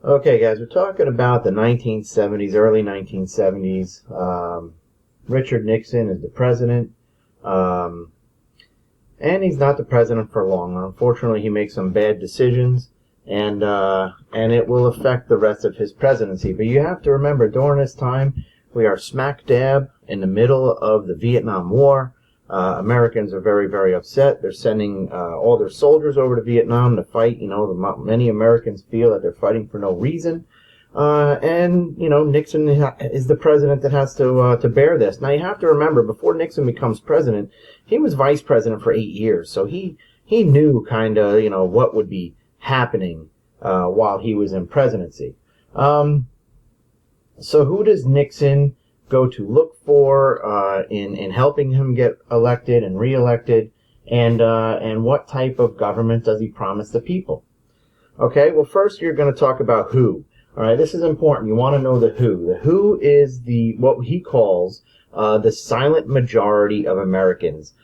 Okay, guys, we're talking about the 1970s, early 1970s. Richard Nixon is the president, um, and he's not the president for long. Unfortunately, he makes some bad decisions, and it will affect the rest of his presidency. But you have to remember, during this time, we are smack dab in the middle of the Vietnam War. Americans are very, very upset. They're sending all their soldiers over to Vietnam to fight. Many Americans feel that they're fighting for no reason. Nixon is the president that has to bear this. Now, you have to remember, before Nixon becomes president, he was vice president for 8 years. So he knew kind of, what would be happening while he was in presidency. So who does Nixon go to look for in helping him get elected and reelected, and what type of government does he promise the people? Okay, well, first you're going to talk about who. All right, this is important. You want to know the who. The who is what he calls the silent majority of Americans.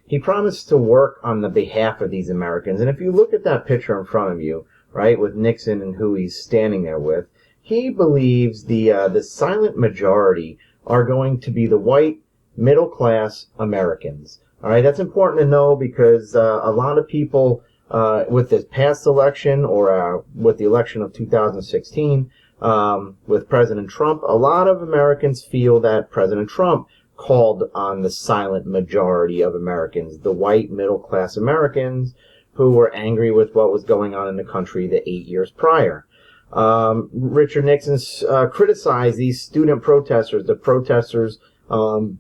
He promised to work on the behalf of these Americans, and if you look at that picture in front of you, right, with Nixon and who he's standing there with, he believes the silent majority are going to be the white middle-class Americans. All right, that's important to know because a lot of people with this past election or with the election of 2016 with President Trump, a lot of Americans feel that President Trump called on the silent majority of Americans, the white middle-class Americans who were angry with what was going on in the country the 8 years prior. Richard Nixon criticized these student protesters, the protesters who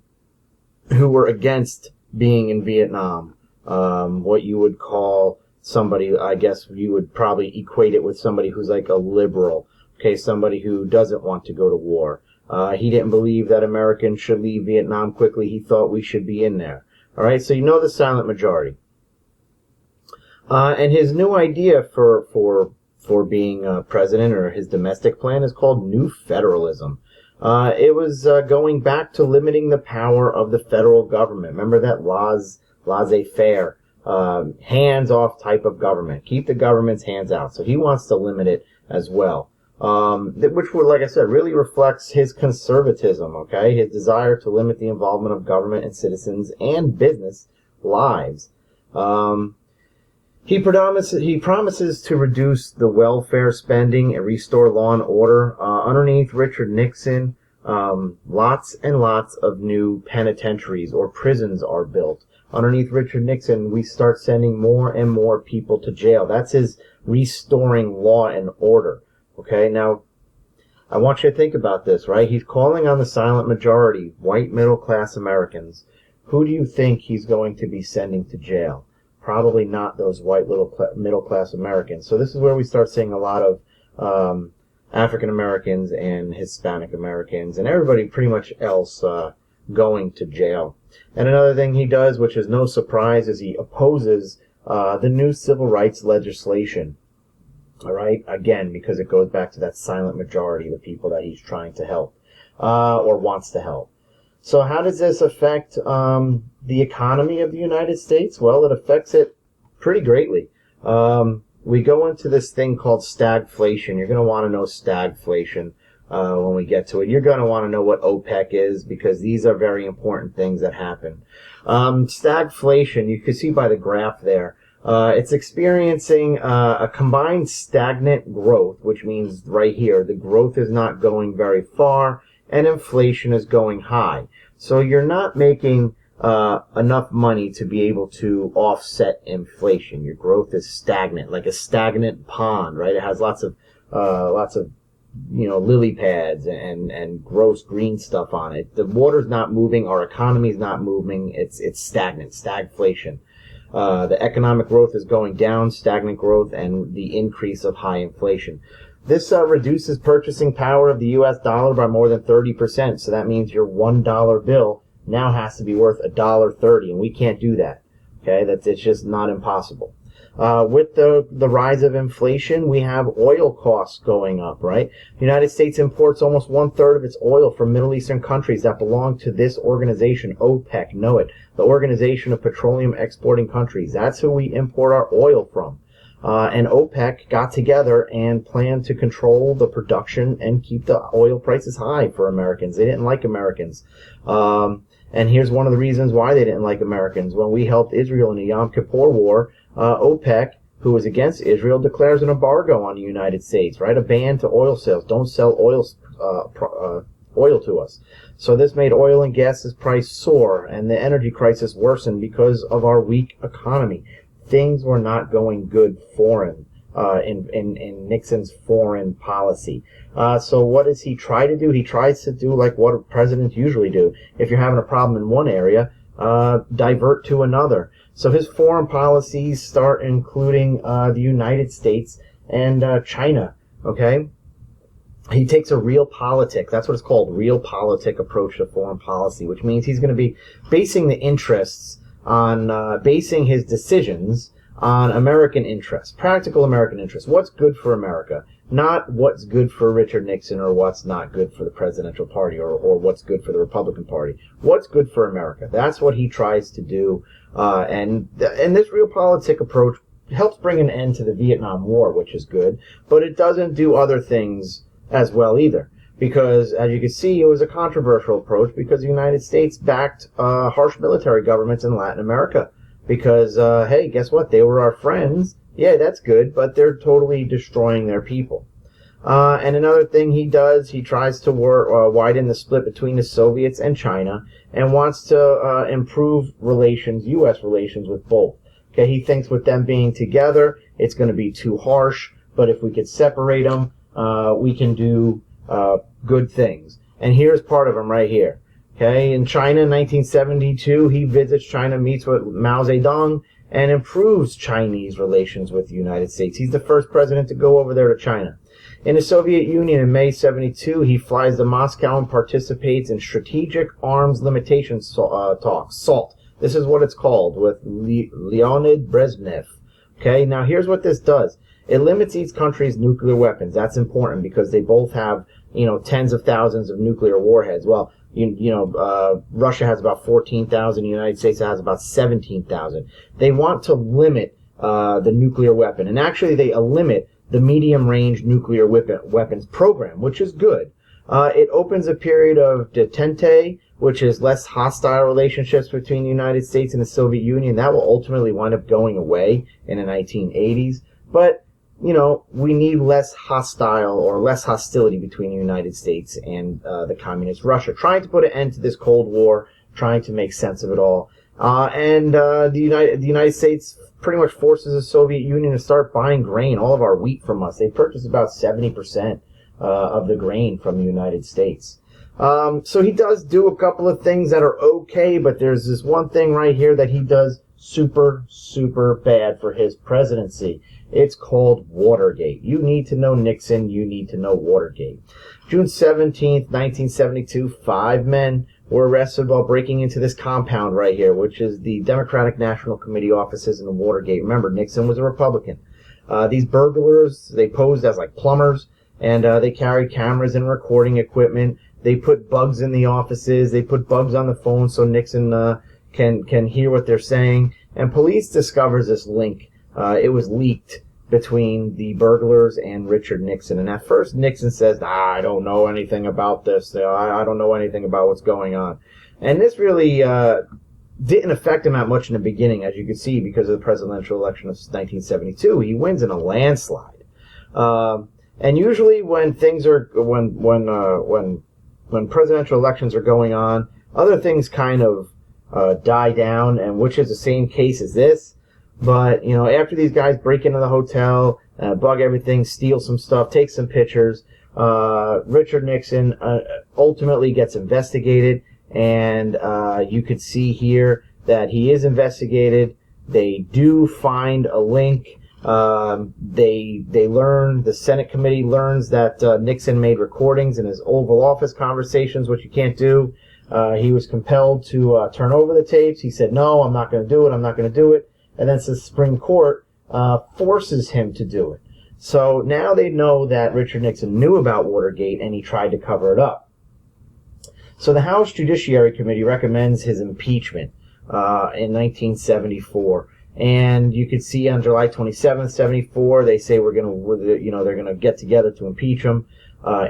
were against being in Vietnam. What you would call somebody, I guess you would probably equate it with somebody who's like a liberal, okay, somebody who doesn't want to go to war. He didn't believe that Americans should leave Vietnam quickly. He thought we should be in there. All right, so you know the silent majority. And his new idea for being president, or his domestic plan, is called New Federalism. It was going back to limiting the power of the federal government. Remember that laissez-faire, hands-off type of government. Keep the government's hands out. So he wants to limit it as well. Which would, like I said, really reflects his conservatism, okay? His desire to limit the involvement of government and citizens and business lives. He promises to reduce the welfare spending and restore law and order. Underneath Richard Nixon, lots and lots of new penitentiaries or prisons are built. Underneath Richard Nixon, we start sending more and more people to jail. That's his restoring law and order. Okay, now, I want you to think about this, right? He's calling on the silent majority, white middle-class Americans. Who do you think he's going to be sending to jail? Probably not those white middle-class Americans. So this is where we start seeing a lot of African Americans and Hispanic Americans and everybody pretty much else going to jail. And another thing he does, which is no surprise, is he opposes the new civil rights legislation. All right, again, because it goes back to that silent majority, the people that he's trying to help or wants to help. So how does this affect the economy of the United States? Well, it affects it pretty greatly. We go into this thing called stagflation. You're going to want to know stagflation when we get to it. You're going to want to know what OPEC is because these are very important things that happen. Stagflation, you can see by the graph there, it's experiencing a combined stagnant growth, which means right here, the growth is not going very far, and inflation is going high. So you're not making enough money to be able to offset inflation. Your growth is stagnant, like a stagnant pond, right? It has lots of lily pads and gross green stuff on it. The water's not moving, our economy's not moving. It's stagnant, stagflation. The economic growth is going down, stagnant growth, and the increase of high inflation. This reduces purchasing power of the U.S. dollar by more than 30%. So that means your $1 bill now has to be worth $1.30, and we can't do that. Okay, it's just not impossible. With the rise of inflation, we have oil costs going up, right? The United States imports almost 1/3 of its oil from Middle Eastern countries that belong to this organization, OPEC, know it, the Organization of Petroleum Exporting Countries. That's who we import our oil from. And OPEC got together and planned to control the production and keep the oil prices high for Americans. They didn't like Americans. And here's one of the reasons why they didn't like Americans. When we helped Israel in the Yom Kippur War, OPEC, who was against Israel, declares an embargo on the United States, right? A ban to oil sales. Don't sell oil to us. So this made oil and gas's price soar, and the energy crisis worsened because of our weak economy. Things were not going good foreign in Nixon's foreign policy. So what does he try to do? He tries to do like what presidents usually do. If you're having a problem in one area, divert to another. So his foreign policies start including the United States and China. Okay. He takes a realpolitik, that's what it's called, realpolitik approach to foreign policy, which means he's going to be basing the interests on, basing his decisions on American interests, practical American interests. What's good for America, not what's good for Richard Nixon or what's not good for the presidential party or what's good for the Republican Party. What's good for America? That's what he tries to do. And this realpolitik approach helps bring an end to the Vietnam War, which is good, but it doesn't do other things as well either, because as you can see, it was a controversial approach because the United States backed harsh military governments in Latin America because hey, guess what, they were our friends. Yeah, that's good, but they're totally destroying their people. And another thing he does, he tries to widen the split between the Soviets and China and wants to improve relations, U.S. relations with both. Okay, he thinks with them being together it's going to be too harsh, but if we could separate them, we can do good things. And here's part of him right here. Okay, in China in 1972, he visits China, meets with Mao Zedong, and improves Chinese relations with the United States. He's the first president to go over there to China. In the Soviet Union in May 72, he flies to Moscow and participates in strategic arms limitation talks, SALT. This is what it's called, with Leonid Brezhnev. Okay, now here's what this does. It limits each country's nuclear weapons. That's important because they both have, tens of thousands of nuclear warheads. Well, Russia has about 14,000. The United States has about 17,000. They want to limit the nuclear weapon, and actually they limit the medium-range nuclear weapons program, which is good. It opens a period of detente, which is less hostile relationships between the United States and the Soviet Union. That will ultimately wind up going away in the 1980s. But we need less hostile or less hostility between the United States and the communist Russia, trying to put an end to this Cold War, trying to make sense of it all. And the United States pretty much forces the Soviet Union to start buying grain, all of our wheat from us. They purchase about 70% of the grain from the United States. So he does do a couple of things that are okay, but there's this one thing right here that he does super, super bad for his presidency. It's called Watergate. You need to know Nixon. You need to know Watergate. June 17th, 1972, 5 men were arrested while breaking into this compound right here, which is the Democratic National Committee offices in Watergate. Remember, Nixon was a Republican. These burglars, they posed as like plumbers, and they carried cameras and recording equipment. They put bugs in the offices. They put bugs on the phone so Nixon can hear what they're saying. And police discovers this link. It was leaked between the burglars and Richard Nixon. And at first, Nixon says, I don't know anything about this. I don't know anything about what's going on. And this really didn't affect him that much in the beginning, as you can see, because of the presidential election of 1972. He wins in a landslide. And usually when things are, when presidential elections are going on, other things kind of die down, and which is the same case as this. But, after these guys break into the hotel, bug everything, steal some stuff, take some pictures, Richard Nixon ultimately gets investigated, and you could see here that he is investigated. They do find a link. They learn, the Senate committee learns that Nixon made recordings in his Oval Office conversations, which you can't do. He was compelled to turn over the tapes. He said, no, I'm not going to do it. I'm not going to do it. And then the Supreme Court forces him to do it. So now they know that Richard Nixon knew about Watergate and he tried to cover it up. So the House Judiciary Committee recommends his impeachment in 1974. And you could see on July 27th, 74, they say they're going to get together to impeach him.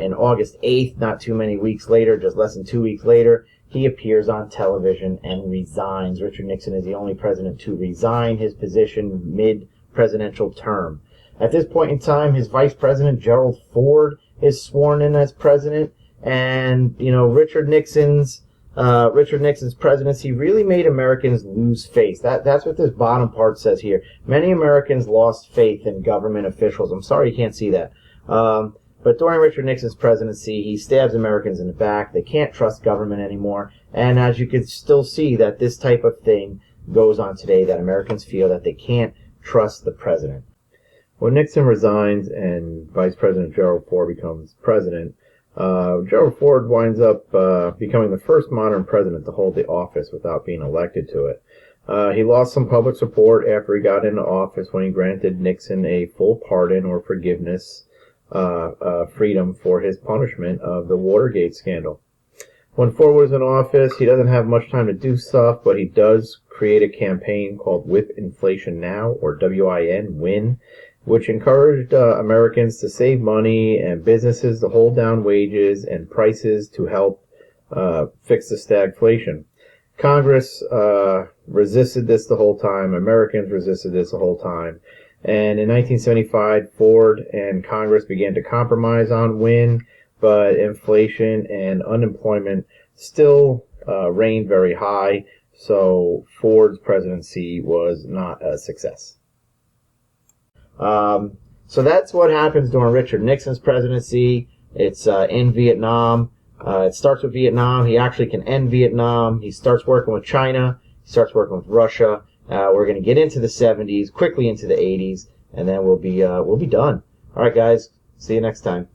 In August 8th, not too many weeks later, just less than 2 weeks later, he appears on television and resigns. Richard Nixon is the only president to resign his position mid-presidential term. At this point in time, his vice president, Gerald Ford, is sworn in as president. And, Richard Nixon's presidency really made Americans lose faith. That's what this bottom part says here. Many Americans lost faith in government officials. I'm sorry you can't see that. But during Richard Nixon's presidency, he stabs Americans in the back. They can't trust government anymore. And as you can still see, that this type of thing goes on today, that Americans feel that they can't trust the president. When Nixon resigns and Vice President Gerald Ford becomes president, Gerald Ford winds up becoming the first modern president to hold the office without being elected to it. He lost some public support after he got into office when he granted Nixon a full pardon or forgiveness, freedom for his punishment of the Watergate scandal. When Ford was in office, he doesn't have much time to do stuff, but he does create a campaign called Whip Inflation Now, or WIN, which encouraged Americans to save money and businesses to hold down wages and prices to help fix the stagflation. Congress resisted this the whole time. Americans resisted this the whole time. And in 1975, Ford and Congress began to compromise on WIN, but inflation and unemployment still reigned very high, so Ford's presidency was not a success. So that's what happens during Richard Nixon's presidency. It's in Vietnam. It starts with Vietnam. He actually can end Vietnam. He starts working with China. He starts working with Russia. We're going to get into the 70s, quickly into the 80s, and then we'll be done. All right, guys. See you next time.